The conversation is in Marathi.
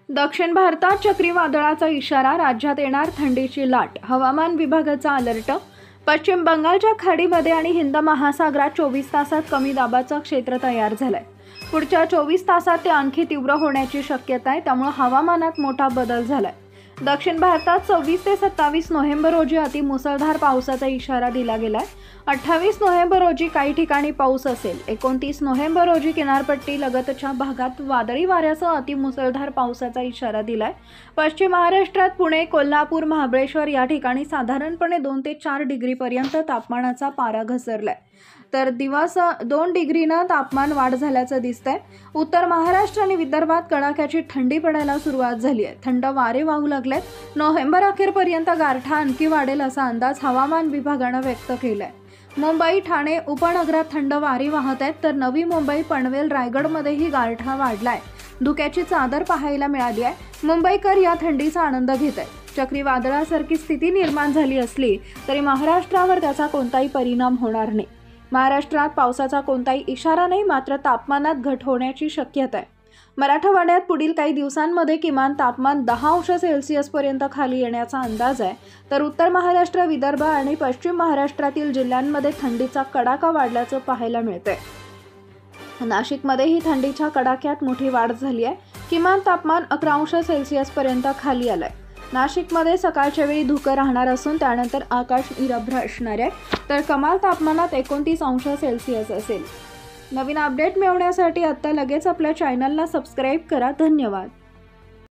दक्षिण भारतात चक्रीवादळाचा इशारा, राज्यात येणार थंडीची लाट, हवामान विभागाचा अलर्ट। पश्चिम बंगालच्या खाडीमध्ये आणि हिंद महासागरात 24 तासात कमी दाबाचं क्षेत्र तयार झालंय। पुढच्या 24 तासात ते आणखी तीव्र होण्याची शक्यता आहे, त्यामुळे हवामानात मोठा बदल झालाय। दक्षिण भारतात 26 ते 27 नोव्हेंबर रोजी अतिमुसळधार पावसाचा इशारा दिला गेलाय। 28 नोव्हेंबर रोजी काही ठिकाणी पाऊस असेल। 29 नोव्हेंबर रोजी किनारपट्टी लगतच्या भागात वादळी वाऱ्यासह अतिमुसळधार पावसाचा इशारा दिलाय। पश्चिम महाराष्ट्रात पुणे, कोल्हापूर, महाबळेश्वर या ठिकाणी साधारणपणे 2 ते 4 डिग्री पर्यंत तापमानाचा पारा घसरलाय, तर दिवस 2 डिग्रीनं तापमान वाढ झाल्याचं दिसतंय। उत्तर महाराष्ट्र आणि विदर्भात कडाक्याची थंडी पडायला सुरुवात झाली आहे। थंड वारे वाहू लागलेत। नोव्हेंबर अखेरपर्यंत गारठा आणखी वाढेल असा अंदाज हवामान विभागानं व्यक्त केलाय। मुंबई, ठाणे उपनगरात थंड वारे वाहत आहेत, तर नवी मुंबई, पनवेल, रायगडमध्येही गारठा वाढलाय। धुक्याची चादर पाहायला मिळाली आहे। मुंबईकर या थंडीचा आनंद घेत आहेत। चक्रीवादळासारखी स्थिती निर्माण झाली असली तरी महाराष्ट्रावर त्याचा कोणताही परिणाम होणार नाही। महाराष्ट्रात पावसाचा कोणताही इशारा नाही, मात्र तापमानात घट होण्याची शक्यता आहे। मराठवाड्यात पुढील काही दिवसांमध्ये किमान तापमान 10 अंश सेल्सिअस पर्यंत खाली येण्याचा अंदाज आहे, तर उत्तर महाराष्ट्र, विदर्भ आणि पश्चिम महाराष्ट्रातील जिल्ह्यांमध्ये थंडीचा कडाका वाढल्याचं पाहायला मिळतंय। नाशिकमध्येही थंडीच्या कडाक्यात मोठी वाढ झाली आहे। किमान तापमान 11 अंश सेल्सिअस पर्यंत खाली आलंय। नाशिकमध्ये सकाळच्या वेळी धुकं राहणार असून त्यानंतर आकाश निरभ्र असणार आहे, तर कमाल तापमानात 29 अंश सेल्सिअस असेल। नवीन अपडेट मिळवण्यासाठी आता लगेच आपल्या चॅनलला सबस्क्राईब करा। धन्यवाद।